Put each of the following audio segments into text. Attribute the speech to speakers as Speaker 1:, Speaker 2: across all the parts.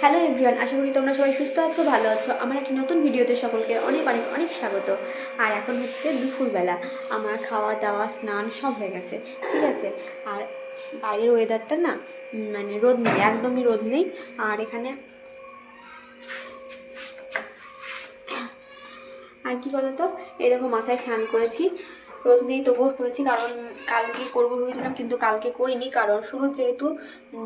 Speaker 1: Hello everyone, আশা করি তোমরা সবাই সুস্থ আছো, ভালো আছো। আমার একটি নতুন ভিডিওতে সকলকে অনেক অনেক অনেক স্বাগত। আর এখন হচ্ছে দুপুরবেলা, আমার খাওয়া দাওয়া স্নান সব হয়ে গেছে, ঠিক আছে। আর বাইরের ওয়েদারটা না, মানে রোদ নেই, একদমই রোদ নেই। আর এখানে আর কি বলতো, এই দেখো মাথায় স্নান করেছি, রোদ নেই তবুও করেছি, কারণ কালকে করবো ভেবেছিলাম কিন্তু কালকে করিনি, কারণ শুরুর যেহেতু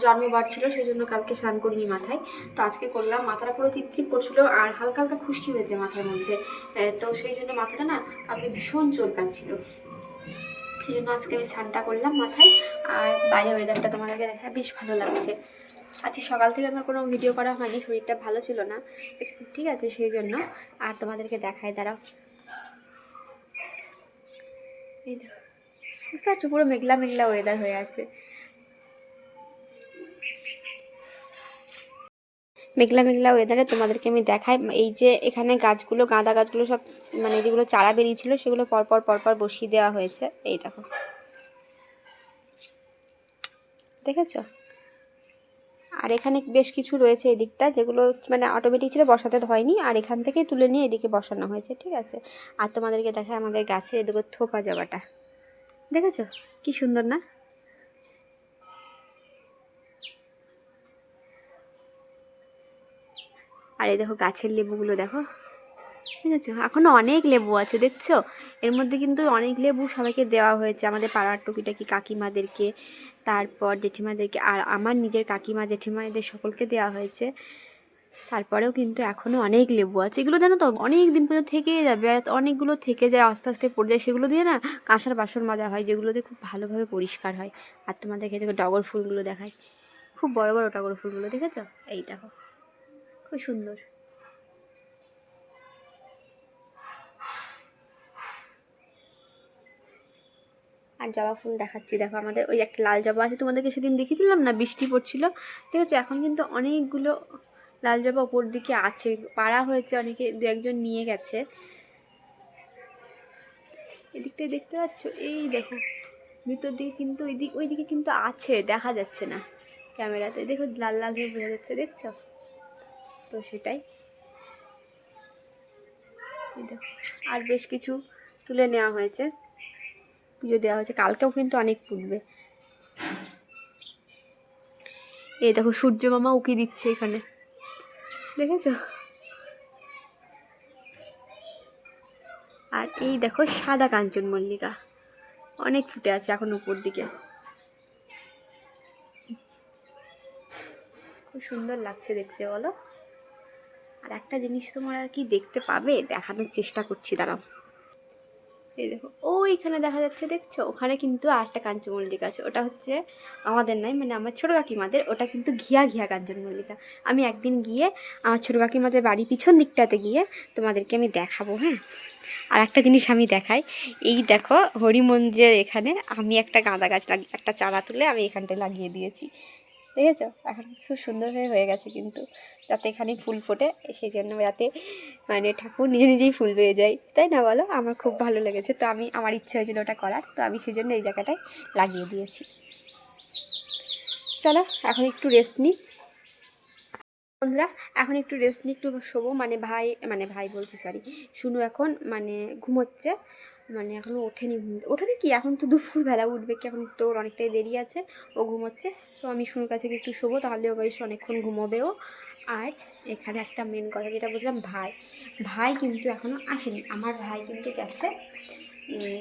Speaker 1: জন্মবার ছিল সেই জন্য কালকে স্নান করিনি মাথায়। তো আজকে করলাম, মাথাটা পুরো চিপচিপ করছিল আর হালকা হালকা খুশকি হয়েছে মাথার মধ্যে। তো সেই জন্য মাথাটা না কালকে ভীষণ চুলকাচ্ছিল, সেই জন্য আজকে আমি স্নানটা করলাম মাথায়। আর বাইরের ওয়েদারটা তোমাদেরকে দেখা বেশ ভালো লাগছে। আজকে সকাল থেকে আমার কোনো ভিডিও করা হয়নি, শরীরটা ভালো ছিল না, ঠিক আছে, সেই জন্য। আর তোমাদেরকে দেখায়, দাঁড়াও, এই দেখো, বুঝতে পারছো, পুরো মেঘলা মেঘলা ওয়েদার হয়ে আছে। মেঘলা মেঘলা ওয়েদারে তোমাদেরকে আমি দেখাই, এই যে এখানে গাছগুলো, গাঁদা গাছগুলো সব, মানে যেগুলো চারা বেরিয়েছিল সেগুলো পরপর পরপর বসিয়ে দেওয়া হয়েছে, এই দেখো, দেখেছো। আর এখানে বেশ কিছু রয়েছে এদিকটা, যেগুলো মানে অটোমেটিক ছিল, বসাতে হয়নি, আর এখান থেকেই তুলে নিয়ে এদিকে বসানো হয়েছে, ঠিক আছে। আর তোমাদেরকে দেখায় আমাদের গাছে এদিকে থোপা জবাটা, দেখেছো কি সুন্দর না। আর এই দেখো গাছের লেবুগুলো দেখো, ঠিক আছে, এখনও অনেক লেবু আছে দেখছো। এর মধ্যে কিন্তু অনেক লেবু সবাইকে দেওয়া হয়েছে, আমাদের পাড়ার টুকিটাকি কাকিমাদেরকে, তারপর জেঠিমাদেরকে, আর আমার নিজের কাকিমা জেঠিমা এদের সকলকে দেওয়া হয়েছে। তারপরেও কিন্তু এখনও অনেক লেবু আছে, এগুলো জানো তো অনেক দিন পর্যন্ত থেকেই যাবে, অনেকগুলো থেকে যায়, আস্তে আস্তে পড়ে যায়, সেগুলো দিয়ে না কাঁসার বাসন মাজা হয়, যেগুলো দিয়ে খুব ভালোভাবে পরিষ্কার হয়। আর তোমাদেরকে দেখো টগর ফুলগুলো দেখায়, খুব বড় বড় টগর ফুলগুলো, দেখেছো, এই দেখো, খুব সুন্দর। আর জবা ফুল দেখাচ্ছি, দেখো আমাদের ওই একটা লাল জবা আছে, তোমাদেরকে সেদিন দেখিয়েছিলাম না, বৃষ্টি পড়ছিল, ঠিক আছে। এখন কিন্তু অনেকগুলো লাল জবা ওপর দিকে আছে, পাড়া হয়েছে, অনেকে দু একজন নিয়ে গেছে। এদিকটাই দেখতে পাচ্ছ, এই দেখো ভিতর দিকে কিন্তু ওইদিকে কিন্তু আছে, দেখা যাচ্ছে না ক্যামেরাতে, দেখো লাল লাল হয়ে বোঝা যাচ্ছে, দেখছো তো, সেটাই। দেখো আর বেশ কিছু তুলে নেওয়া হয়েছে, পুজো দেওয়া হয়েছে, কালকেও কিন্তু অনেক ফুটবে। এই দেখো সূর্য মামা উকি দিচ্ছে এখানে, দেখেছো। আর এই দেখো সাদা কাঞ্চন মল্লিকা, অনেক ফুটে আছে এখন উপর দিকে, খুব সুন্দর লাগছে দেখতে, বলো। আর একটা জিনিস তোমার আর কি দেখতে পাবে, দেখানোর চেষ্টা করছি, দাঁড়াও। এই দেখো ওইখানে দেখা যাচ্ছে, দেখছো, ওখানে কিন্তু আরেকটা কাঞ্চনমল্লিকা আছে, ওটা হচ্ছে আমাদের নয়, মানে আমার ছোটো কাকিমাদের, ওটা কিন্তু ঘিয়া ঘিয়া কাঞ্চনমল্লিকা। আমি একদিন গিয়ে আমার ছোটো কাকিমাদের বাড়ি পিছন দিকটাতে গিয়ে তোমাদেরকে আমি দেখাবো, হ্যাঁ। আর একটা জিনিস আমি দেখাই, এই দেখো হরি মন্দিরের এখানে আমি একটা গাঁদা গাছ একটা চারা তুলে আমি এখানটায় লাগিয়ে দিয়েছি, দেখেছো, এখন খুব সুন্দরভাবে হয়ে গেছে কিন্তু, যাতে এখানে ফুল ফোটে, সেই জন্য যাতে মানে ঠাকুর নিজে নিজেই ফুল পেয়ে যায়, তাই না বলো। আমার খুব ভালো লেগেছে, তো আমার ইচ্ছে হয়েছিল ওটা করার, তো আমি সেই জন্য এই জায়গাটায় লাগিয়ে দিয়েছি। চলো এখন একটু রেস্ট নিই বন্ধুরা, এখন একটু রেস্ট নিই, একটু শোবো, মানে ভাই বলছি, সরি, শুনু এখন মানে ঘুমোচ্ছে, মানে এখনও ওঠেনি, ওঠেনি কি, এখন তো দুপুরবেলা, উঠবে কি, এখন তো ওর অনেকটাই দেরি আছে, ও ঘুমোচ্ছে। তো আমি শুনুর কাছে একটু শোবো, তাহলে ও বেশ অনেকক্ষণ ঘুমোবেও। আর এখানে একটা মেন কথা যেটা বলছিলাম, ভাই কিন্তু এখনও আসেনি, আমার ভাই কিন্তু গেছে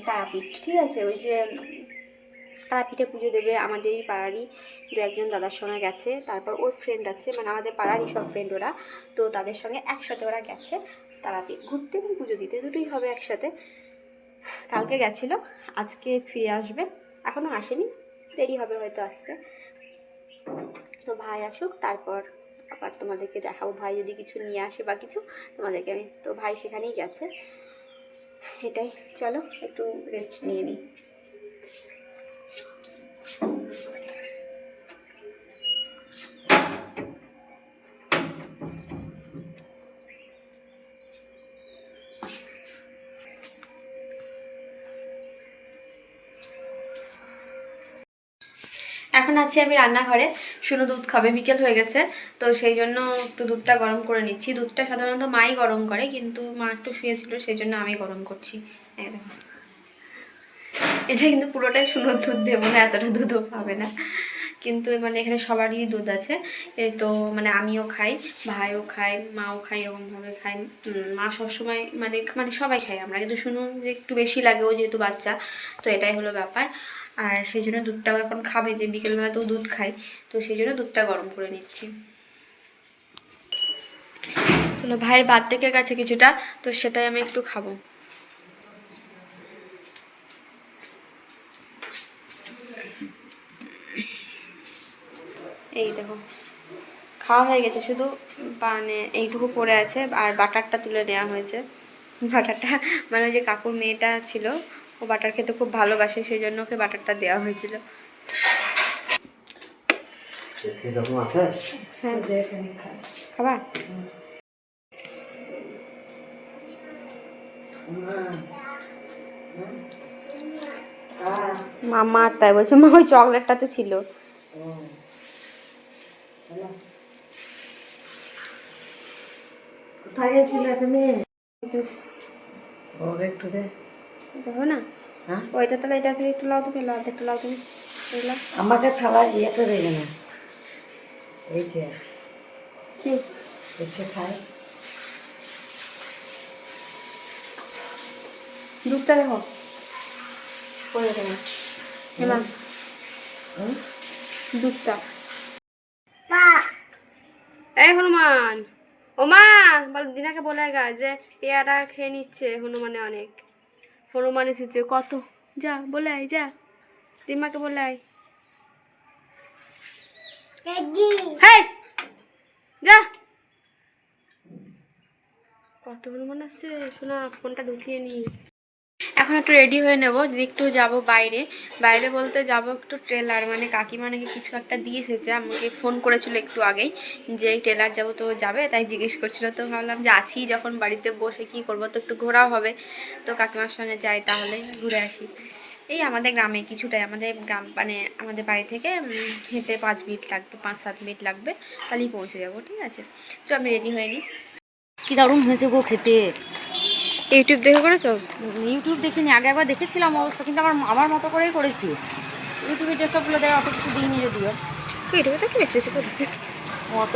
Speaker 1: তারাপীঠ, ঠিক আছে, ওই যে তারাপীঠে পুজো দেবে, আমাদেরই পাড়ারই দু একজন দাদার সঙ্গে গেছে, তারপর ওর ফ্রেন্ড আছে, মানে আমাদের পাড়ারই সব ফ্রেন্ড ওরা, তো তাদের সঙ্গে একসাথে ওরা গেছে তারাপীঠ ঘুরতে এবং পুজো দিতে, দুটোই হবে একসাথে। কালকে গেছিলো, আজকে ফিরে আসবে, এখনও আসেনি, দেরি হবে হয়তো আসতে। তো ভাই আসুক, তারপর আবার তোমাদেরকে দেখাবো, ভাই যদি কিছু নিয়ে আসে বা কিছু, তোমাদেরকে আমি, তো ভাই সেখানেই গেছে, এটাই। চলো একটু রেস্ট নিয়ে নিই। এখন এখন আছি আমি রান্নাঘরে, শুনো দুধ খাবে, বিকেল হয়ে গেছে, তো সেই জন্য একটু দুধটা গরম করে নিচ্ছি। দুধটা সাধারণত মাই গরম করে, কিন্তু মা একটু শুয়েছিল, সেই জন্য আমি গরম করছি। একদম এটা কিন্তু পুরোটাই শুনো দুধ দেবো না, এতটা দুধও পাবে না, কিন্তু মানে এখানে সবারই দুধ আছে। এই তো মানে আমিও খাই, ভাইও খাই, মাও খাই, এরকমভাবে খাই। মা সবসময় মানে মানে সবাই খাই আমরা, কিন্তু শুনো যে একটু বেশি লাগে, ও যেহেতু বাচ্চা, তো এটাই হলো ব্যাপার। আর সেই জন্য দুধটাও এখন খাবে, যে বিকেলবেলা তো দুধ খাই, তো সেই জন্য দুধটা গরম করে নিচ্ছি। চলো, ভাইয়ের বার্থডে কেক আছে কিছুটা, তো সেটাই আমি একটু খাবো। এই দেখো খাওয়া হয়ে গেছে, শুধু মানে এইটুকু পড়ে আছে, আর বাটারটা তুলে নেওয়া হয়েছে। বাটারটা মানে ওই যে কাকুর মেয়েটা ছিল, ও বাটার খেতে খুব ভালোবাসে, সেই জন্য ওকে বাটারটা দেওয়া হয়েছিল। হ্যাঁ খাবা? মামা তাই বলছে, মা ওই চকলেটটাতে ছিল।
Speaker 2: কোথায় গেছিলে তুমি? একটু দে
Speaker 1: দেখো না,
Speaker 2: হ্যাঁ
Speaker 1: ওইটা তাহলে এটা থেকে একটু লাও, তুমি লাও, একটু লাও তুমি,
Speaker 2: আমাকে থালা ইয়েতে দেবে না, এই যে
Speaker 1: কি
Speaker 2: ইচ্ছে খায়।
Speaker 1: দুধটা দেখো পড়ে দেবো হেমা, দুধটা। এই হনুমান, ও মা বল, দিনাকে বলে গা যে পেয়ারা খেয়ে নিচ্ছে হনুমানে অনেক, হনুমান এসেছে কত, যা বলে আয়, যা দিমাকে বলে আয়, হেই যা, কত হনুমান আসছে, শোনা ফোনটা ঢুকিয়ে নি। এখন একটু রেডি হয়ে নেবো, একটু যাব বাইরে, বাইরে বলতে যাব একটু ট্রেলার, মানে কাকিমা নাকি কিছু একটা দিয়ে এসেছে, আমাকে ফোন করেছিল একটু আগেই যে ট্রেলার যাব, তো যাবে, তাই জিজ্ঞেস করছিল, তো ভাবলাম যে আছি যখন বাড়িতে বসে কি করব, তো একটু ঘোরাও হবে, তো কাকিমার সঙ্গে যাই, তাহলে ঘুরে আসি। এই আমাদের গ্রামে কিছুটাই, আমাদের গ্রাম মানে আমাদের বাড়ি থেকে হেঁটে 5 মিনিট লাগবে, 5-7 মিনিট লাগবে, তাহলেই পৌঁছে যাবো, ঠিক আছে। তো আমি রেডি হয়ে নিই।
Speaker 3: কি দারুণ হয়েছে গো খেতে।
Speaker 1: ইউটিউব দেখে করেছো?
Speaker 3: ইউটিউব দেখিনি, আগে একবার দেখেছিলাম অবশ্য, কিন্তু আমার মতো করেই করেছি। ইউটিউবে যেসবগুলো দেয় অত কিছু দিইনি যদিও।
Speaker 1: ইউটিউবে তো একটু বেশি বেশি করে
Speaker 3: অত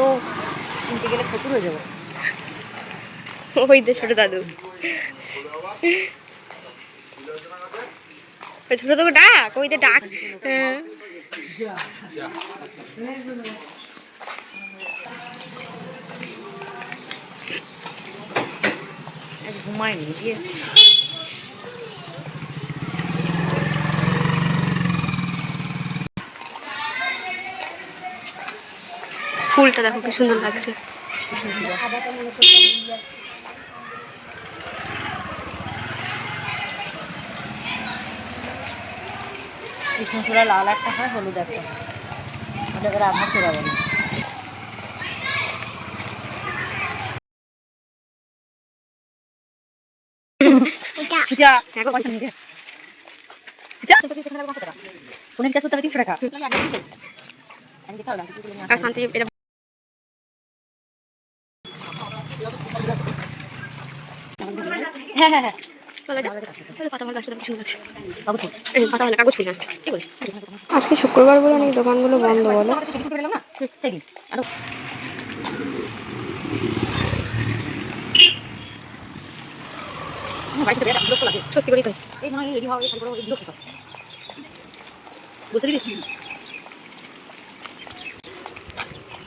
Speaker 3: কিনতে গেলে ক্ষতি হয়ে যাবো।
Speaker 1: ওই যে ছোট দাদু, ছোট দাদু ডাক, ওই যে ডাক।
Speaker 3: ঘুমায়নি গিয়ে
Speaker 1: ফুলটা দেখো কি সুন্দর লাগছে।
Speaker 3: কৃষ্ণচূড়া লাল একটা হয়, হলুদ একটা, ওটাকে রান্না করে বলে।
Speaker 1: আর শান্তি এটা
Speaker 3: হ্যাঁ হ্যাঁ হ্যাঁ
Speaker 1: আজকে শুক্রবার বলে অনেক দোকানগুলো বন্ধ, বলো। সত্যি করেই তাই।
Speaker 3: এই মনে হয় রেডি হওয়া বুঝতে দিদি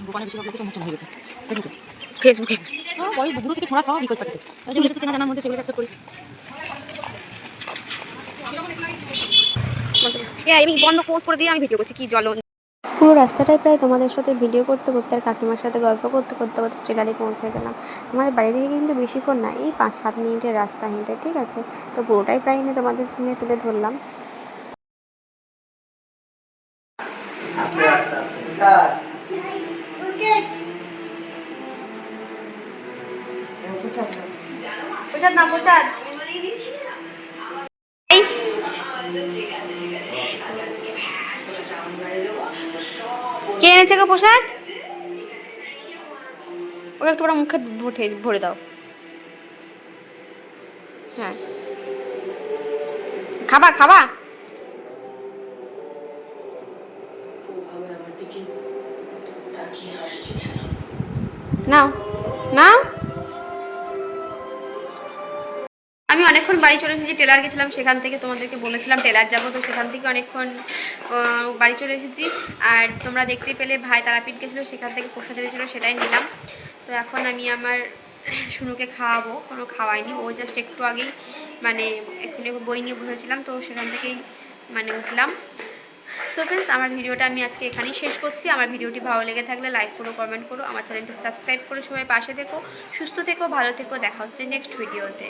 Speaker 3: দোকানে বেশি লোক মোচন হয়ে গেছে
Speaker 1: ফেসবুকে
Speaker 3: সব ওই গ্রুপ থেকে ছোড়া সব রিকোয়েস্ট পাঠিয়েছে, ওই যে চেনা জানার মধ্যে সেগুলো অ্যাকসেপ্ট করি।
Speaker 1: আমি বন্ধ পোস্ট করে দিয়ে আমি ভিডিও করছি, কি জল। পুরো রাস্তাটাই প্রায় তোমাদের সাথে ভিডিও করতে করতে আর কাকিমার সাথে গল্প করতে করতে করতে ট্রেলারে পৌঁছে গেলাম। আমাদের বাড়ি থেকে কিন্তু বেশিক্ষণ না, এই 5-7 মিনিটের রাস্তা হেঁটে, ঠিক আছে। তো পুরোটাই প্রায় আমি তোমাদের সঙ্গে তুলে ধরলাম। না বোঝার এই এনেছে গো প্রসাদ? ওকে একটু মুখে ভরে দাও। হ্যাঁ, খাবা খাবা? নাও নাও। আমি অনেকক্ষণ বাড়ি চলে এসেছি, টেলার গেছিলাম, সেখান থেকে তোমাদেরকে বলেছিলাম টেলার যাবো, তো সেখান থেকে অনেকক্ষণ বাড়ি চলে এসেছি। আর তোমরা দেখতে পেলে ভাই তারাপীঠ গেছিলো, সেখান থেকে প্রসাদ এনেছিলো, সেটাই নিলাম। তো এখন আমি আমার শুনুকে খাওয়াবো, কোনো খাওয়াইনি, ও জাস্ট একটু আগেই মানে এক্ষুনি বই নিয়ে বসেছিলাম, তো সেখান থেকেই মানে উঠলাম। সো ফ্রেন্ডস, আমার ভিডিওটা আমি আজকে এখানেই শেষ করছি। আমার ভিডিওটি ভালো লেগে থাকলে লাইক করো, কমেন্ট করো, আমার চ্যানেলটি সাবস্ক্রাইব করে সবাই পাশে থেকো, সুস্থ থেকো, ভালো থেকো। দেখা হচ্ছে নেক্সট ভিডিওতে।